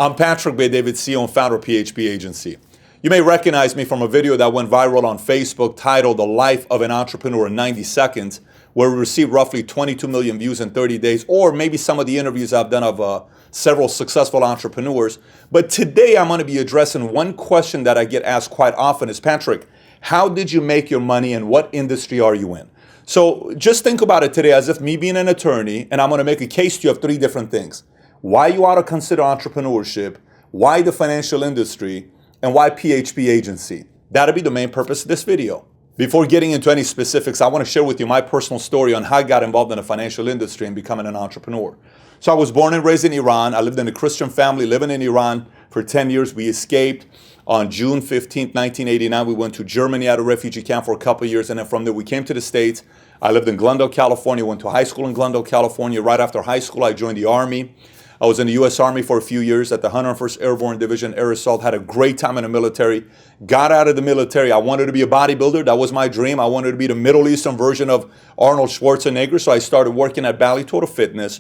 I'm Patrick Bay David, CEO and founder of PHP Agency. You may recognize me from a video that went viral on Facebook titled The Life of an Entrepreneur in 90 Seconds, where we received roughly 22 million views in 30 days, or maybe some of the interviews I've done of several successful entrepreneurs. But today I'm going to be addressing one question that I get asked quite often is, Patrick, how did you make your money and what industry are you in? So just think about it today as if me being an attorney, and I'm going to make a case to you of three different things. Why you ought to consider entrepreneurship, why the financial industry, and why PHP Agency. That'll be the main purpose of this video. Before getting into any specifics, I want to share with you my personal story on how I got involved in the financial industry and becoming an entrepreneur. So I was born and raised in Iran. I lived in a Christian family living in Iran for 10 years. We escaped on June 15th, 1989. We went to Germany at a refugee camp for a couple of years, and then from there we came to the States. I lived in Glendale, California, went to high school in Glendale, California. Right after high school, I joined the Army. I was in the U.S. Army for a few years at the 101st Airborne Division Air Assault, had a great time in the military. Got out of the military. I wanted to be a bodybuilder. That was my dream. I wanted to be the Middle Eastern version of Arnold Schwarzenegger, so I started working at Bally Total Fitness.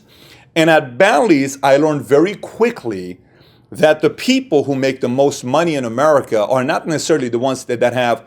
And at Bally's, I learned very quickly that the people who make the most money in America are not necessarily the ones that have,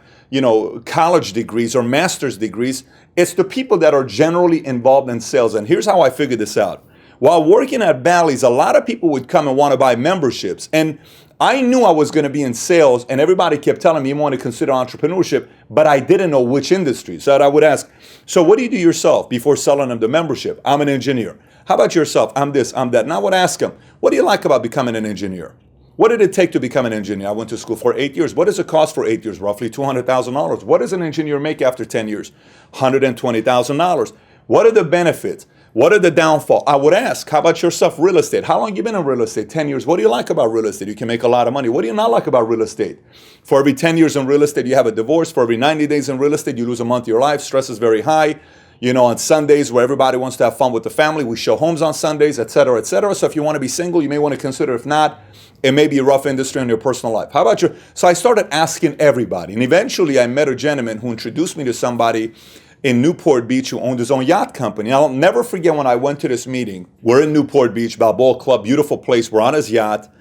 college degrees or master's degrees. It's the people that are generally involved in sales. And here's how I figured this out. While working at Bally's, a lot of people would come and want to buy memberships. And I knew I was going to be in sales, and everybody kept telling me you want to consider entrepreneurship, but I didn't know which industry. So I would ask, so what do you do yourself before selling them the membership? I'm an engineer. How about yourself? I'm this, I'm that. And I would ask them, what do you like about becoming an engineer? What did it take to become an engineer? I went to school for 8 years. What does it cost for 8 years? Roughly $200,000. What does an engineer make after 10 years? $120,000. What are the benefits? What are the downfalls? I would ask, how about yourself, real estate? How long have you been in real estate? 10 years. What do you like about real estate? You can make a lot of money. What do you not like about real estate? For every 10 years in real estate, you have a divorce. For every 90 days in real estate, you lose a month of your life. Stress is very high. On Sundays where everybody wants to have fun with the family, we show homes on Sundays, et cetera, et cetera. So if you want to be single, you may want to consider. If not, it may be a rough industry in your personal life. How about you? So I started asking everybody. And eventually I met a gentleman who introduced me to somebody in Newport Beach who owned his own yacht company. I'll never forget when I went to this meeting. We're in Newport Beach, Balboa Club, beautiful place. We're on his yacht.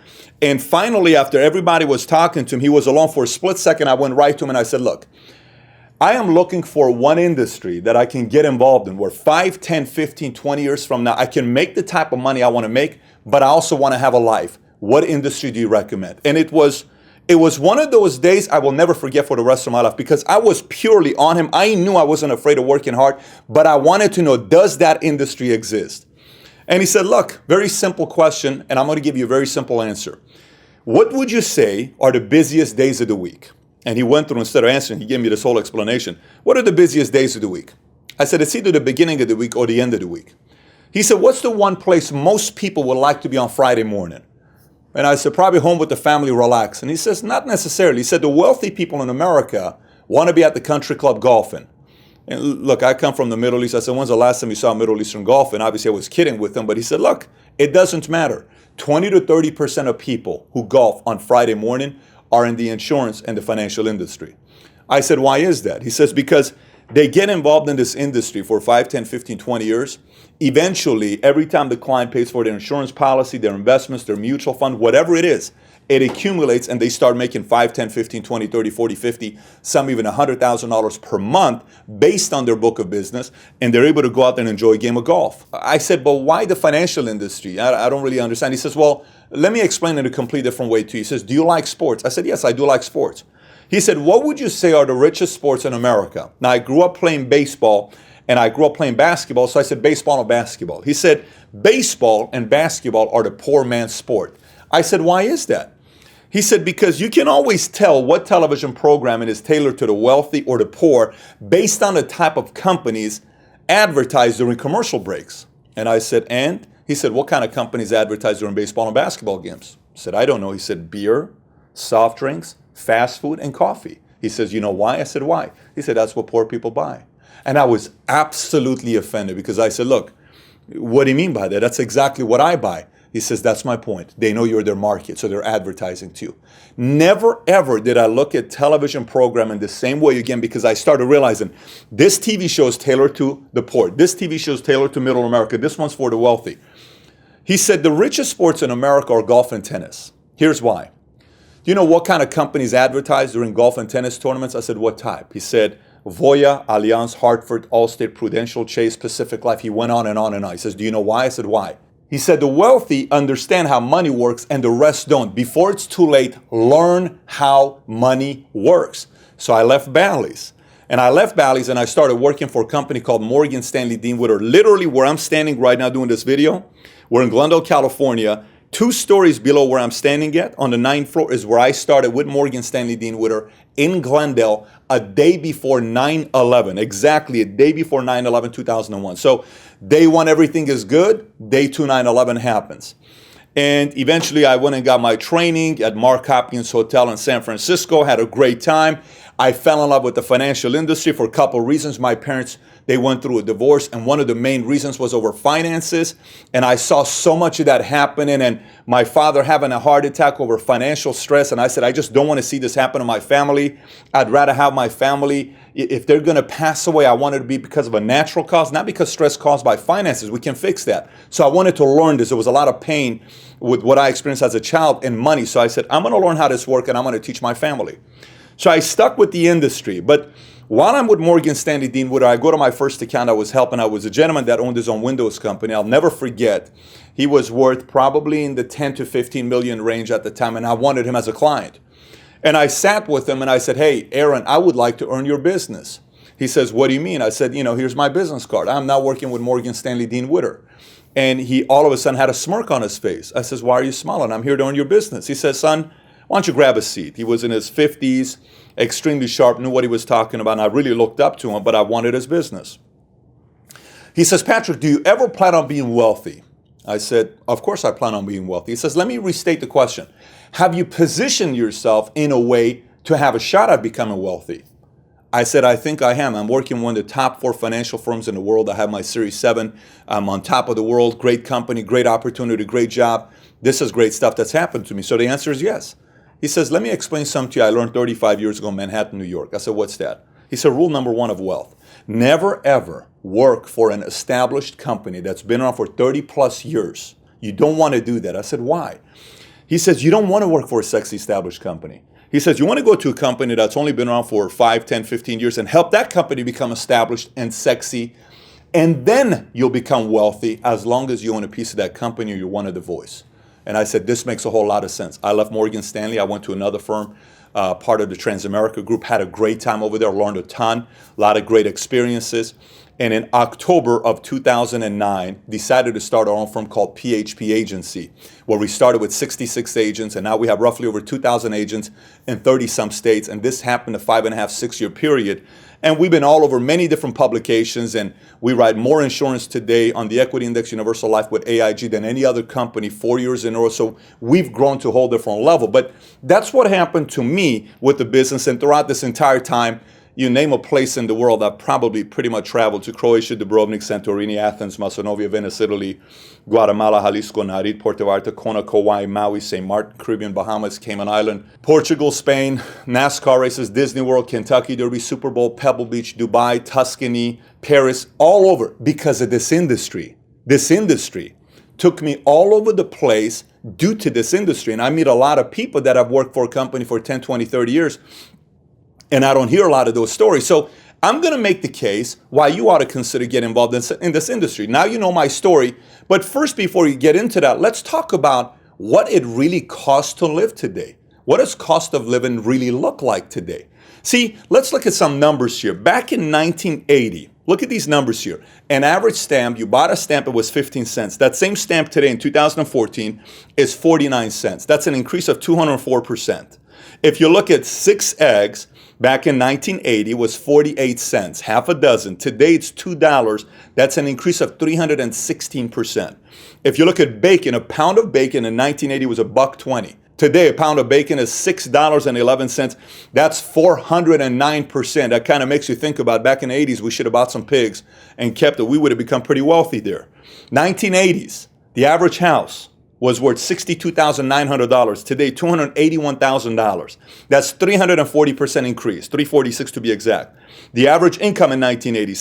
And finally, after everybody was talking to him, he was alone for a split second. I went right to him and I said, look, I am looking for one industry that I can get involved in where 5, 10, 15, 20 years from now, I can make the type of money I want to make, but I also want to have a life. What industry do you recommend? And it was one of those days I will never forget for the rest of my life because I was purely on him. I knew I wasn't afraid of working hard, but I wanted to know, does that industry exist? And he said, look, very simple question, and I'm going to give you a very simple answer. What would you say are the busiest days of the week? And he went through, instead of answering, he gave me this whole explanation. What are the busiest days of the week? I said, it's either the beginning of the week or the end of the week. He said, what's the one place most people would like to be on Friday morning? And I said, probably home with the family, relax. And he says, not necessarily. He said, the wealthy people in America want to be at the country club golfing. And look, I come from the Middle East. I said, when's the last time you saw Middle Eastern golf? And obviously I was kidding with him, but he said, look, it doesn't matter. 20 to 30% of people who golf on Friday morning are in the insurance and the financial industry. I said, why is that? He says, because they get involved in this industry for 5, 10, 15, 20 years. Eventually, every time the client pays for their insurance policy, their investments, their mutual fund, whatever it is, it accumulates and they start making 5, 10, 15, 20, 30, 40, 50, some even $100,000 per month based on their book of business, and they're able to go out there and enjoy a game of golf. I said, but why the financial industry? I don't really understand. He says, well, let me explain it in a completely different way to you. He says, do you like sports? I said, yes, I do like sports. He said, what would you say are the richest sports in America? Now, I grew up playing baseball and I grew up playing basketball, so I said baseball or basketball. He said, baseball and basketball are the poor man's sport. I said, why is that? He said, because you can always tell what television programming is tailored to the wealthy or the poor based on the type of companies advertised during commercial breaks. And I said, and? He said, what kind of companies advertise during baseball and basketball games? I said, I don't know. He said, beer, soft drinks, fast food, and coffee. He says, you know why? I said, why? He said, that's what poor people buy. And I was absolutely offended because I said, look, what do you mean by that? That's exactly what I buy. He says, that's my point. They know you're their market, so they're advertising to you. Never, ever did I look at television programming the same way again because I started realizing this TV show is tailored to the poor. This TV show is tailored to middle America. This one's for the wealthy. He said, the richest sports in America are golf and tennis. Here's why. Do you know what kind of companies advertise during golf and tennis tournaments? I said, what type? He said, Voya, Allianz, Hartford, Allstate, Prudential, Chase, Pacific Life. He went on and on and on. He says, do you know why? I said, why? He said, the wealthy understand how money works and the rest don't. Before it's too late, learn how money works. So I left Bally's. And I left Bally's and I started working for a company called Morgan Stanley Dean Witter. Literally where I'm standing right now doing this video, we're in Glendale, California. 2 stories below where I'm standing at, on the 9th floor, is where I started with Morgan Stanley Dean Witter in Glendale a day before 9/11, exactly a day before 9/11, 2001. So day 1, everything is good. Day 2, 9/11 happens. And eventually I went and got my training at Mark Hopkins Hotel in San Francisco, had a great time. I fell in love with the financial industry for a couple of reasons. My parents, they went through a divorce, and one of the main reasons was over finances. And I saw so much of that happening, and my father having a heart attack over financial stress. And I said, I just don't want to see this happen to my family. I'd rather have my family, if they're going to pass away, I want it to be because of a natural cause, not because stress caused by finances. We can fix that. So I wanted to learn this. There was a lot of pain with what I experienced as a child in money. So I said, I'm going to learn how this works, and I'm going to teach my family. So I stuck with the industry. But while I'm with Morgan Stanley Dean Witter, I go to my first account I was helping. I was a gentleman that owned his own Windows company. I'll never forget. He was worth probably in the 10 to 15 million range at the time, and I wanted him as a client. And I sat with him and I said, hey, Aaron, I would like to earn your business. He says, what do you mean? I said, here's my business card. I'm now working with Morgan Stanley Dean Witter. And he all of a sudden had a smirk on his face. I says, why are you smiling? I'm here to earn your business. He says, son, why don't you grab a seat? He was in his 50s, extremely sharp, knew what he was talking about, and I really looked up to him, but I wanted his business. He says, Patrick, do you ever plan on being wealthy? I said, of course I plan on being wealthy. He says, let me restate the question. Have you positioned yourself in a way to have a shot at becoming wealthy? I said, I think I am. I'm working with one of the top 4 financial firms in the world. I have my Series 7. I'm on top of the world. Great company, great opportunity, great job. This is great stuff that's happened to me. So the answer is yes. He says, let me explain something to you I learned 35 years ago in Manhattan, New York. I said, what's that? He said, rule number 1 of wealth. Never, ever work for an established company that's been around for 30 plus years. You don't want to do that. I said, why? He says, you don't want to work for a sexy established company. He says, you want to go to a company that's only been around for 5, 10, 15 years and help that company become established and sexy. And then you'll become wealthy as long as you own a piece of that company or you're one of the voice. And I said, this makes a whole lot of sense. I left Morgan Stanley. I went to another firm, part of the Transamerica Group, had a great time over there, learned a ton, a lot of great experiences. And in October of 2009, decided to start our own firm called PHP Agency, where we started with 66 agents, and now we have roughly over 2,000 agents in 30-some states. And this happened a 5.5, 6-year period. And we've been all over many different publications, and we write more insurance today on the Equity Index Universal Life with AIG than any other company 4 years in a row. So we've grown to a whole different level. But that's what happened to me with the business. And throughout this entire time, you name a place in the world, I've probably pretty much traveled to: Croatia, Dubrovnik, Santorini, Athens, Macedonia, Venice, Italy, Guatemala, Jalisco, Nayarit, Puerto Vallarta, Kona, Kauai, Maui, St. Martin, Caribbean, Bahamas, Cayman Island, Portugal, Spain, NASCAR races, Disney World, Kentucky Derby, Super Bowl, Pebble Beach, Dubai, Tuscany, Paris, all over, because of this industry. This industry took me all over the place due to this industry. And I meet a lot of people that have worked for a company for 10, 20, 30 years, and I don't hear a lot of those stories. So I'm going to make the case why you ought to consider getting involved in this industry. Now you know my story, but first, before you get into that, let's talk about what it really costs to live today. What does cost of living really look like today? See, let's look at some numbers here. Back in 1980, look at these numbers here. An average stamp, you bought a stamp, it was 15 cents. That same stamp today in 2014 is 49 cents. That's an increase of 204%. If you look at 6 eggs, back in 1980 was 48 cents, half a dozen. Today it's $2. That's an increase of 316%. If you look at bacon, a pound of bacon in 1980 was $1.20. Today, a pound of bacon is $6.11. That's 409%. That kind of makes you think about back in the 80s, we should have bought some pigs and kept it. We would have become pretty wealthy there. 1980s, the average house was worth $62,900. Today, $281,000. That's 340% increase, 346 to be exact. The average income in 1980,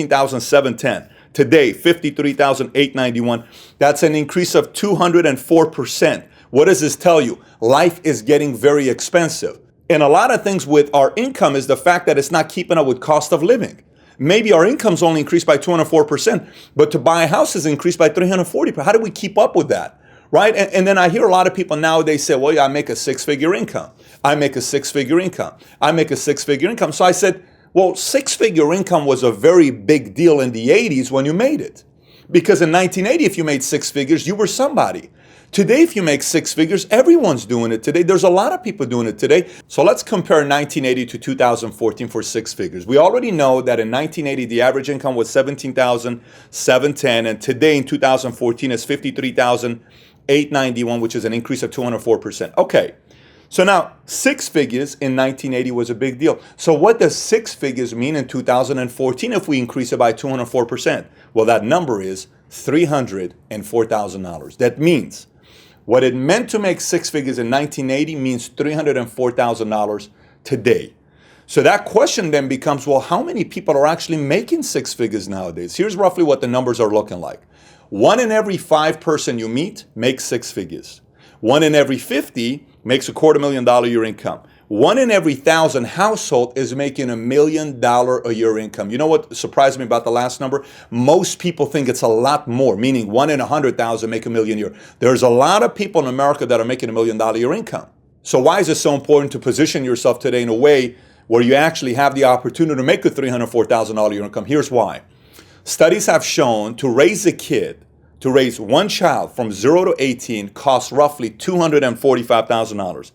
$17,710. Today, 53,891. That's an increase of 204%. What does this tell you? Life is getting very expensive. And a lot of things with our income is the fact that it's not keeping up with cost of living. Maybe our income's only increased by 204%, but to buy a house is increased by 340%. How do we keep up with that? Right? And then I hear a lot of people nowadays say, well, yeah, I make a six-figure income. I make a six-figure income. I make a six-figure income. So I said, well, six-figure income was a very big deal in the 80s when you made it. Because in 1980, if you made six figures, you were somebody. Today, if you make six figures, everyone's doing it today. There's a lot of people doing it today. So let's compare 1980 to 2014 for six figures. We already know that in 1980, the average income was $17,710, and today in 2014 is $53,891, which is an increase of 204%. Okay, so now six figures in 1980 was a big deal. So what does six figures mean in 2014 if we increase it by 204%? Well, that number is $304,000. That means what it meant to make six figures in 1980 means $304,000 today. So that question then becomes, well, how many people are actually making six figures nowadays? Here's roughly what the numbers are looking like. 1 in every 5 person you meet makes six figures. 1 in every 50 makes $250,000 a year income. 1 in every 1,000 household is making $1 million a year income. You know what surprised me about the last number? Most people think it's a lot more, meaning 1 in 100,000 make $1 million a year. There's a lot of people in America that are making $1 million a year income. So why is it so important to position yourself today in a way where you actually have the opportunity to make a $304,000 a year income? Here's why. Studies have shown to raise a kid, to raise one child from 0 to 18 costs roughly $245,000.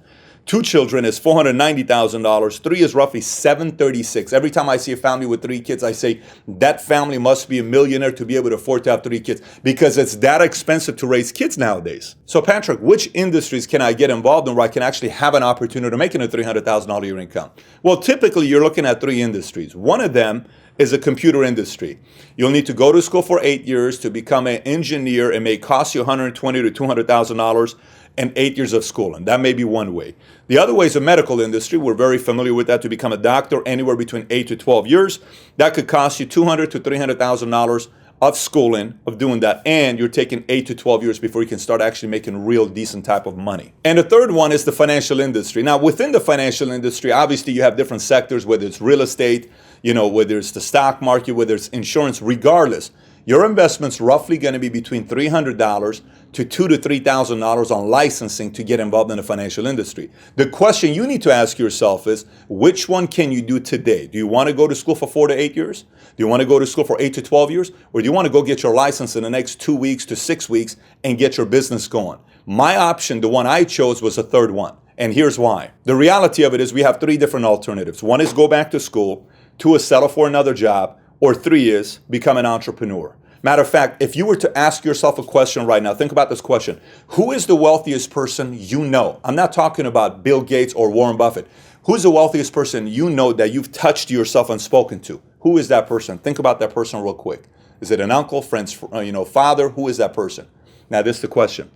2 children is $490,000. 3 is roughly $736,000. Every time I see a family with 3 kids, I say that family must be a millionaire to be able to afford to have 3 kids because it's that expensive to raise kids nowadays. So Patrick, which industries can I get involved in where I can actually have an opportunity to make a $300,000 a year income? Well, typically you're looking at 3 industries. One of them is a computer industry. You'll need to go to school for 8 years to become an engineer. It may cost you $120,000 to $200,000 and 8 years of schooling. That may be one way. The other way is the medical industry. We're very familiar with that. To become a doctor, anywhere between 8 to 12 years. That could cost you $200,000 to $300,000 of schooling, of doing that, and you're taking 8 to 12 years before you can start actually making real decent type of money. And the third one is the financial industry. Now, within the financial industry, obviously you have different sectors, whether it's real estate, whether it's the stock market, whether it's insurance, regardless. Your investment's roughly going to be between $300 to $2,000 to $3,000 on licensing to get involved in the financial industry. The question you need to ask yourself is, which one can you do today? Do you want to go to school for 4 to 8 years? Do you want to go to school for 8 to 12 years? Or do you want to go get your license in the next 2 weeks to 6 weeks and get your business going? My option, the one I chose, was the third one. And here's why. The reality of it is we have 3 different alternatives. 1 is go back to school. 2 is settle for another job. Or 3 is become an entrepreneur. Matter of fact, if you were to ask yourself a question right now, think about this question. Who is the wealthiest person you know? I'm not talking about Bill Gates or Warren Buffett. Who's the wealthiest person you know that you've touched yourself and spoken to? Who is that person? Think about that person real quick. Is it an uncle, friend's, father? Who is that person? Now, this is the question.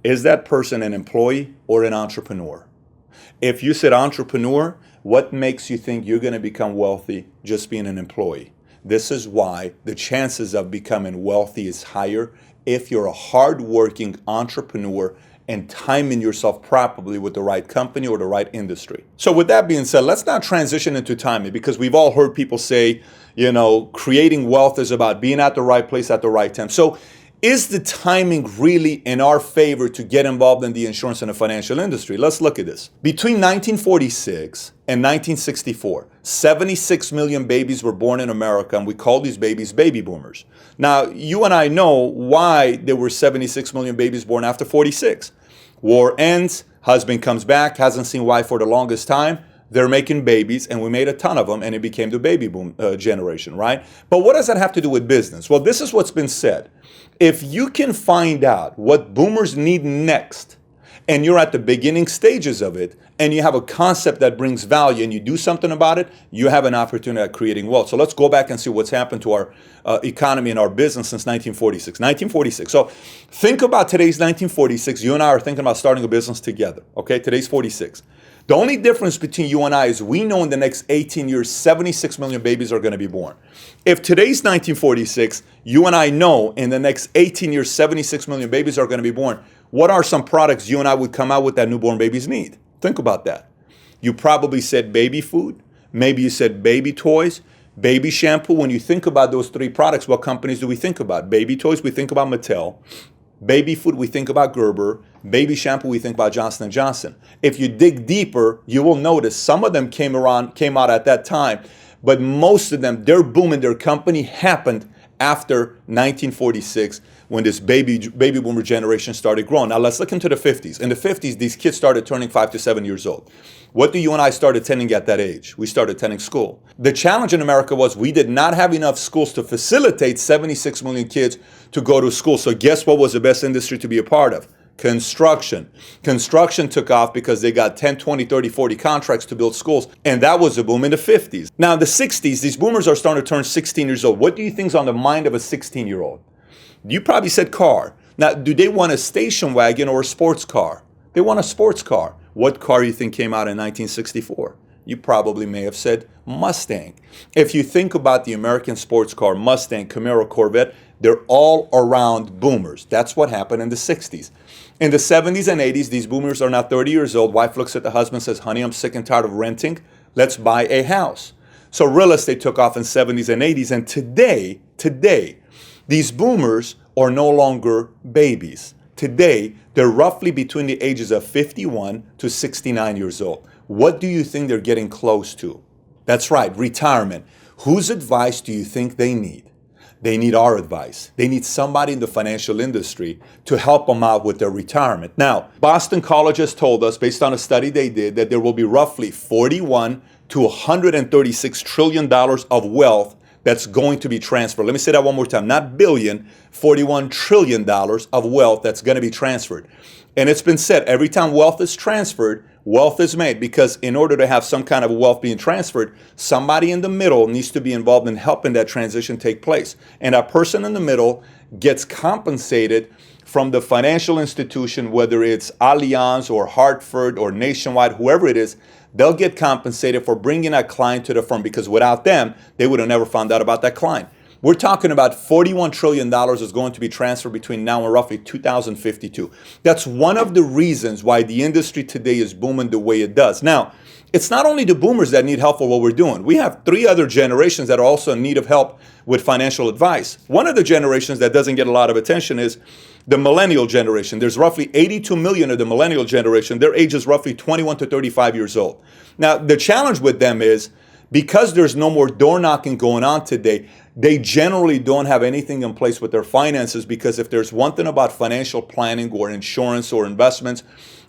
Is that person an employee or an entrepreneur? If you said entrepreneur, what makes you think you're going to become wealthy just being an employee? This is why the chances of becoming wealthy is higher if you're a hardworking entrepreneur and timing yourself properly with the right company or the right industry. So with that being said, let's now transition into timing, because we've all heard people say, creating wealth is about being at the right place at the right time. So is the timing really in our favor to get involved in the insurance and the financial industry? Let's look at this. Between 1946 and 1964, 76 million babies were born in America, and we call these babies baby boomers. Now, you and I know why there were 76 million babies born after 46. War ends, husband comes back, hasn't seen wife for the longest time. They're making babies, and we made a ton of them, and it became the baby boom generation, right? But what does that have to do with business? Well, this is what's been said. If you can find out what boomers need next, and you're at the beginning stages of it, and you have a concept that brings value, and you do something about it, you have an opportunity at creating wealth. So let's go back and see what's happened to our economy and our business since 1946. 1946. So think about today's 1946. You and I are thinking about starting a business together. Okay, today's 46. The only difference between you and I is we know in the next 18 years, 76 million babies are going to be born. If today's 1946, you and I know in the next 18 years, 76 million babies are going to be born, what are some products you and I would come out with that newborn babies need? Think about that. You probably said baby food. Maybe you said baby toys, baby shampoo. When you think about those three products, what companies do we think about? Baby toys, we think about Mattel. Baby food, we think about Gerber. Baby shampoo, we think about Johnson & Johnson. If you dig deeper, you will notice some of them came out at that time, but most of them, their boom in their company happened after 1946 when this baby boomer generation started growing. Now let's look into the 50s. In the 50s, these kids started turning 5 to 7 years old. What do you and I start attending at that age? We started attending school. The challenge in America was we did not have enough schools to facilitate 76 million kids to go to school. So guess what was the best industry to be a part of? Construction. Construction took off because they got 10, 20, 30, 40 contracts to build schools. And that was a boom in the 50s. Now in the 60s, these boomers are starting to turn 16 years old. What do you think is on the mind of a 16-year-old? You probably said car. Now, do they want a station wagon or a sports car? They want a sports car. What car do you think came out in 1964? You probably may have said Mustang. If you think about the American sports car, Mustang, Camaro, Corvette, they're all around boomers. That's what happened in the 60s. In the 70s and 80s, these boomers are now 30 years old. Wife looks at the husband and says, honey, I'm sick and tired of renting. Let's buy a house. So real estate took off in 70s and 80s. And today, these boomers are no longer babies. Today, they're roughly between the ages of 51 to 69 years old. What do you think they're getting close to? That's right, retirement. Whose advice do you think they need? They need our advice. They need somebody in the financial industry to help them out with their retirement. Now, Boston College has told us, based on a study they did, that there will be roughly 41 to $136 trillion of wealth that's going to be transferred. Let me say that one more time. Not billion, $41 trillion of wealth that's going to be transferred. And it's been said, every time wealth is transferred, wealth is made, because in order to have some kind of wealth being transferred, somebody in the middle needs to be involved in helping that transition take place. And that person in the middle gets compensated from the financial institution, whether it's Allianz or Hartford or Nationwide, whoever it is. They'll get compensated for bringing that client to the firm, because without them, they would have never found out about that client. We're talking about $41 trillion is going to be transferred between now and roughly 2052. That's one of the reasons why the industry today is booming the way it does. Now, it's not only the boomers that need help for what we're doing. We have three other generations that are also in need of help with financial advice. One of the generations that doesn't get a lot of attention is the millennial generation. There's roughly 82 million of the millennial generation. Their age is roughly 21 to 35 years old. Now, the challenge with them is, because there's no more door knocking going on today, they generally don't have anything in place with their finances, because if there's one thing about financial planning or insurance or investments,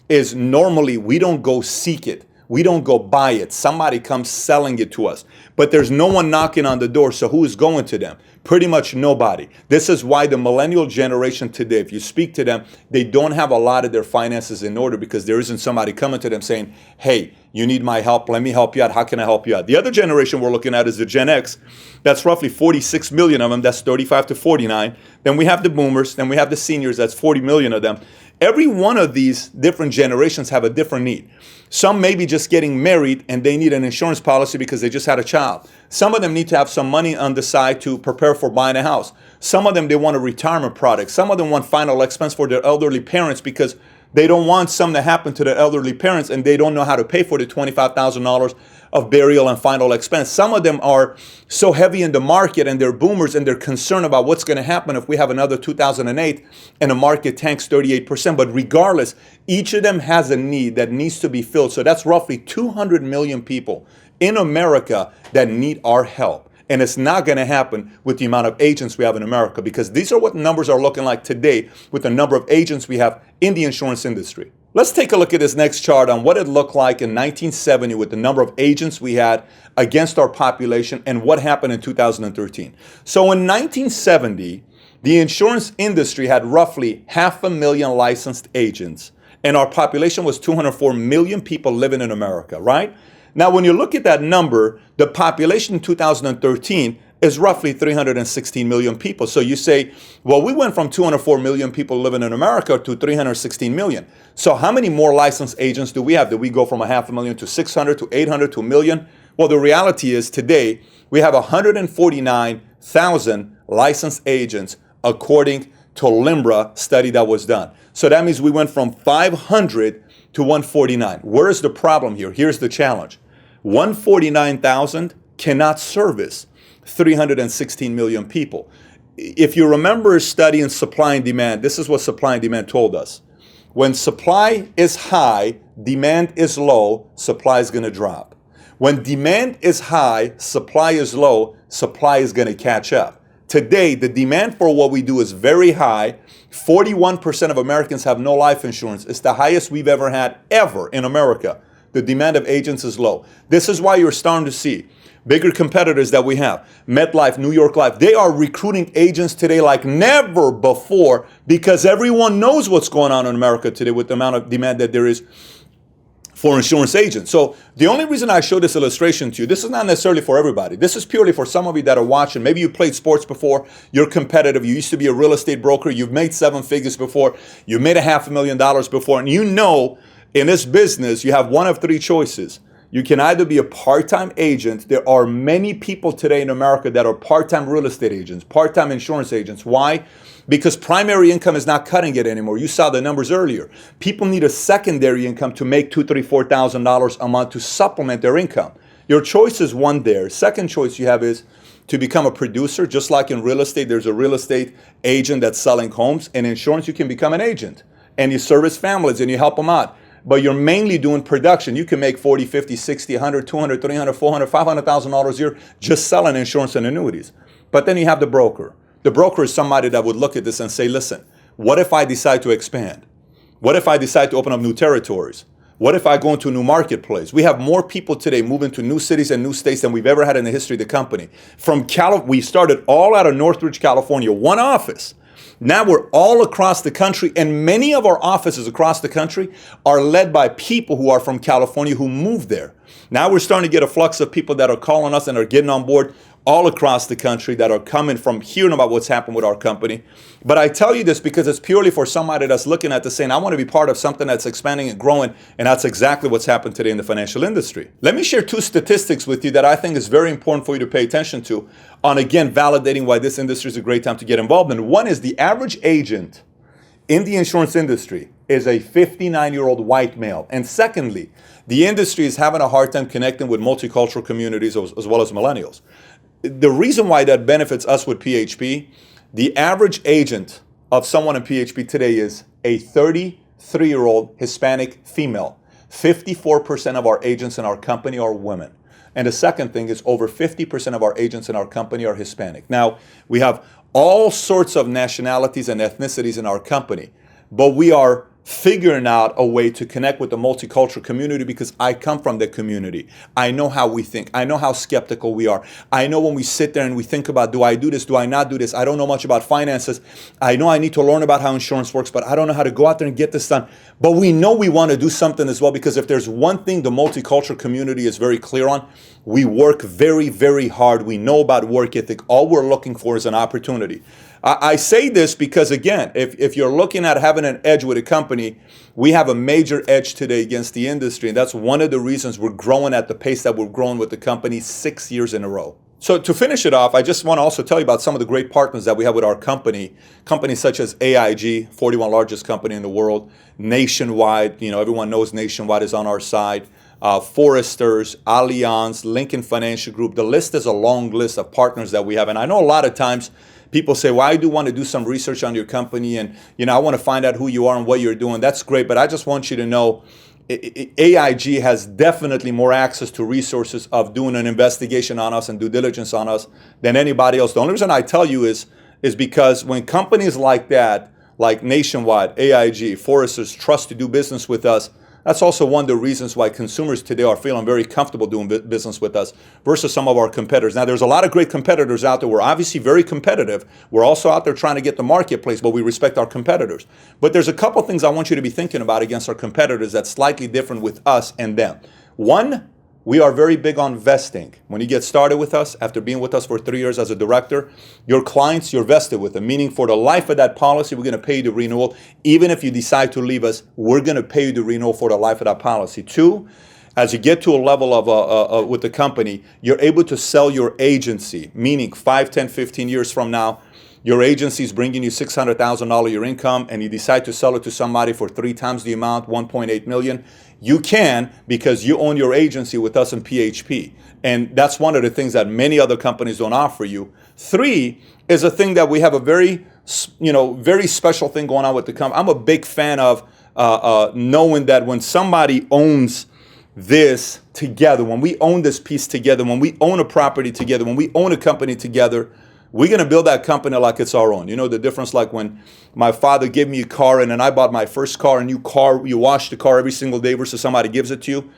is normally we don't go seek it. We don't go buy it. Somebody comes selling it to us. But there's no one knocking on the door, so who is going to them? Pretty much nobody. This is why the millennial generation today, if you speak to them, they don't have a lot of their finances in order, because there isn't somebody coming to them saying, hey, you need my help, let me help you out, how can I help you out? The other generation we're looking at is the Gen X. That's roughly 46 million of them, that's 35 to 49. Then we have the boomers, then we have the seniors, that's 40 million of them. Every one of these different generations have a different need. Some may be just getting married and they need an insurance policy because they just had a child. Some of them need to have some money on the side to prepare for buying a house. Some of them, they want a retirement product. Some of them want final expense for their elderly parents, because they don't want something to happen to their elderly parents and they don't know how to pay for the $25,000 of burial and final expense. Some of them are so heavy in the market and they're boomers and they're concerned about what's going to happen if we have another 2008 and the market tanks 38%. But regardless, each of them has a need that needs to be filled. So that's roughly 200 million people in America that need our help. And it's not going to happen with the amount of agents we have in America, because these are what numbers are looking like today with the number of agents we have in the insurance industry. Let's take a look at this next chart on what it looked like in 1970 with the number of agents we had against our population and what happened in 2013. So in 1970, the insurance industry had roughly 500,000 licensed agents, and our population was 204 million people living in America, right? Now, when you look at that number, the population in 2013 is roughly 316 million people. So you say, well, we went from 204 million people living in America to 316 million. So how many more licensed agents do we have? Did we go from 500,000 to 600 to 800 to a million? Well, the reality is today we have 149,000 licensed agents according to Limbra study that was done. So that means we went from 500 to 149. Where is the problem here? Here's the challenge. 149,000 cannot service 316 million people. If you remember studying supply and demand, this is what supply and demand told us. When supply is high, demand is low, supply is going to drop. When demand is high, supply is low, supply is going to catch up. Today, the demand for what we do is very high. 41% of Americans have no life insurance. It's the highest we've ever had ever in America. The demand of agents is low. This is why you're starting to see bigger competitors that we have. MetLife, New York Life, they are recruiting agents today like never before because everyone knows what's going on in America today with the amount of demand that there is for insurance agents. So the only reason I show this illustration to you, this is not necessarily for everybody. This is purely for some of you that are watching. Maybe you played sports before, you're competitive, you used to be a real estate broker, you've made 7 figures before, you made $500,000 before, and you know in this business you have one of 3 choices. You can either be a part-time agent. There are many people today in America that are part-time real estate agents, part-time insurance agents. Why? Because primary income is not cutting it anymore. You saw the numbers earlier. People need a secondary income to make $2,000, $3,000, $4,000 a month to supplement their income. Your choice is one there. Second choice you have is to become a producer. Just like in real estate, there's a real estate agent that's selling homes. In insurance, you can become an agent and you service families and you help them out. But you're mainly doing production. You can make 40, 50, 60, 100, 200, 300, 400, $500,000 a year just selling insurance and annuities. But then you have the broker. The broker is somebody that would look at this and say, listen, what if I decide to expand? What if I decide to open up new territories? What if I go into a new marketplace? We have more people today moving to new cities and new states than we've ever had in the history of the company. We started all out of Northridge, California, one office. Now we're all across the country, and many of our offices across the country are led by people who are from California who moved there. Now we're starting to get a flux of people that are calling us and are getting on board all across the country that are coming from hearing about what's happened with our company. But I tell you this because it's purely for somebody that's looking at this saying, I want to be part of something that's expanding and growing, and that's exactly what's happened today in the financial industry. Let me share 2 statistics with you that I think is very important for you to pay attention to on, again, validating why this industry is a great time to get involved in. One is the average agent in the insurance industry is a 59-year-old white male. And secondly, the industry is having a hard time connecting with multicultural communities as well as millennials. The reason why that benefits us with PHP, the average agent of someone in PHP today is a 33-year-old Hispanic female. 54% of our agents in our company are women. And the second thing is over 50% of our agents in our company are Hispanic. Now, we have all sorts of nationalities and ethnicities in our company, but we are figuring out a way to connect with the multicultural community because I come from the community. I know how we think. I know how skeptical we are. I know when we sit there and we think about, do I do this? Do I not do this? I don't know much about finances. I know I need to learn about how insurance works, but I don't know how to go out there and get this done. But we know we want to do something as well because if there's one thing the multicultural community is very clear on, we work very, very hard. We know about work ethic. All we're looking for is an opportunity. I say this because, again, if you're looking at having an edge with a company, we have a major edge today against the industry. And that's one of the reasons we're growing at the pace that we're growing with the company 6 years in a row. So to finish it off, I just want to also tell you about some of the great partners that we have with our company. Companies such as AIG, 41 largest company in the world, Nationwide, everyone knows Nationwide is on our side. Foresters, Allianz, Lincoln Financial Group. The list is a long list of partners that we have. And I know a lot of times people say, well, I do want to do some research on your company and, I want to find out who you are and what you're doing. That's great. But I just want you to know AIG has definitely more access to resources of doing an investigation on us and due diligence on us than anybody else. The only reason I tell you is because when companies like that, like Nationwide, AIG, Foresters trust to do business with us, that's also one of the reasons why consumers today are feeling very comfortable doing business with us versus some of our competitors. Now, there's a lot of great competitors out there. We're obviously very competitive. We're also out there trying to get the marketplace, but we respect our competitors. But there's a couple things I want you to be thinking about against our competitors that's slightly different with us and them. One, we are very big on vesting. When you get started with us, after being with us for 3 years as a director, your clients, you're vested with them, meaning for the life of that policy, we're going to pay you the renewal. Even if you decide to leave us, we're going to pay you the renewal for the life of that policy. 2, as you get to a level of with the company, you're able to sell your agency, meaning 5, 10, 15 years from now, your agency is bringing you $600,000 your income, and you decide to sell it to somebody for 3 times the amount, $1.8 million. You can, because you own your agency with us in PHP. And that's one of the things that many other companies don't offer you. 3 is a thing that we have a very special thing going on with the company. I'm a big fan of knowing that when somebody owns this together, when we own this piece together, when we own a property together, when we own a company together, we're going to build that company like it's our own. You know the difference, like when my father gave me a car and then I bought my first car, a new car, you wash the car every single day versus somebody gives it to you.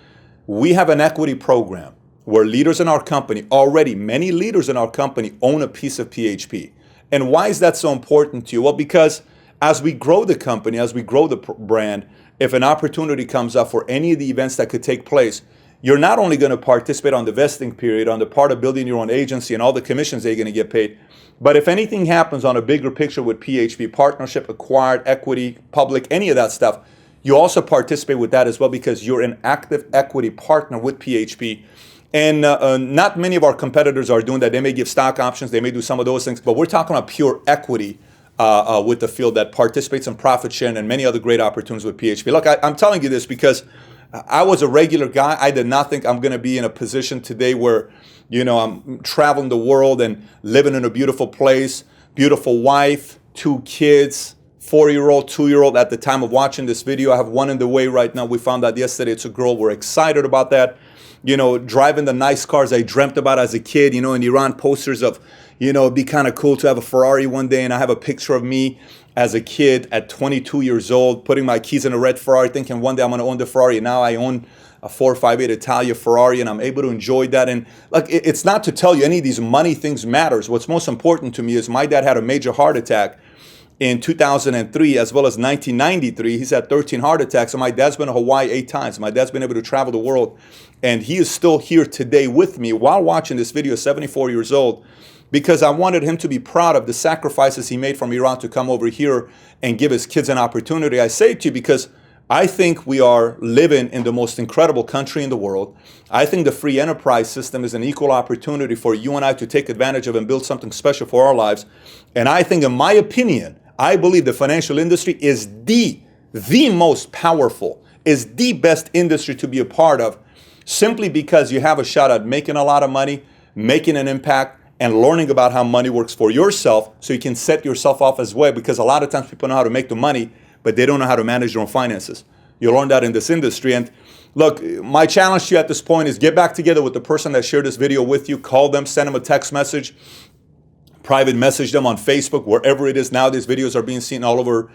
We have an equity program where leaders in our company, already many leaders in our company own a piece of PHP. And why is that so important to you? Well, because as we grow the company, as we grow the brand, if an opportunity comes up for any of the events that could take place, you're not only going to participate on the vesting period, on the part of building your own agency and all the commissions that you're going to get paid, but if anything happens on a bigger picture with PHP, partnership, acquired, equity, public, any of that stuff, you also participate with that as well because you're an active equity partner with PHP. And not many of our competitors are doing that. They may give stock options, they may do some of those things, but we're talking about pure equity with the field that participates in profit sharing and many other great opportunities with PHP. Look, I'm telling you this because I was a regular guy. I did not think I'm going to be in a position today where, I'm traveling the world and living in a beautiful place, beautiful wife, 2 kids, 4-year-old, 2-year-old at the time of watching this video. I have one in the way right now. We found out yesterday it's a girl. We're excited about that. Driving the nice cars I dreamt about as a kid, in Iran, posters of, it'd be kind of cool to have a Ferrari one day. And I have a picture of me as a kid at 22 years old, putting my keys in a red Ferrari, thinking one day I'm going to own the Ferrari. And now I own a 458 Italia Ferrari, and I'm able to enjoy that. And it's not to tell you any of these money things matters. What's most important to me is my dad had a major heart attack in 2003 as well as 1993. He's had 13 heart attacks, and my dad's been to Hawaii 8 times. My dad's been able to travel the world, and he is still here today with me while watching this video, 74 years old, because I wanted him to be proud of the sacrifices he made from Iran to come over here and give his kids an opportunity. I say it to you because I think we are living in the most incredible country in the world. I think the free enterprise system is an equal opportunity for you and I to take advantage of and build something special for our lives. And I think, in my opinion, I believe the financial industry is the most powerful, is the best industry to be a part of, simply because you have a shot at making a lot of money, making an impact, and learning about how money works for yourself so you can set yourself off as well, because a lot of times people know how to make the money, but they don't know how to manage their own finances. You learn that in this industry. And look, my challenge to you at this point is get back together with the person that shared this video with you, call them, send them a text message, private message them on Facebook, wherever it is. Nowadays, videos are being seen all over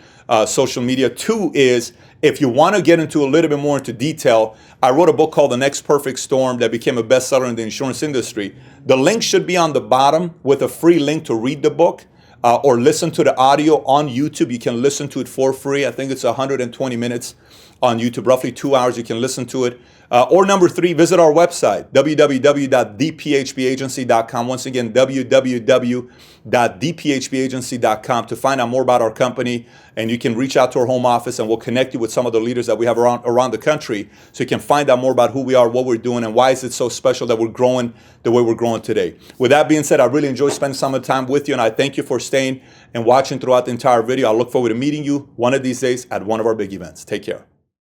social media. 2 is, if you want to get into a little bit more into detail, I wrote a book called The Next Perfect Storm that became a bestseller in the insurance industry. The link should be on the bottom with a free link to read the book or listen to the audio on YouTube. You can listen to it for free. I think it's 120 minutes on YouTube, roughly 2 hours. You can listen to it. Or number 3, visit our website, www.thephpagency.com. Once again, www.thephpagency.com to find out more about our company. And you can reach out to our home office and we'll connect you with some of the leaders that we have around the country so you can find out more about who we are, what we're doing, and why is it so special that we're growing the way we're growing today. With that being said, I really enjoyed spending some time with you, and I thank you for staying and watching throughout the entire video. I look forward to meeting you one of these days at one of our big events. Take care.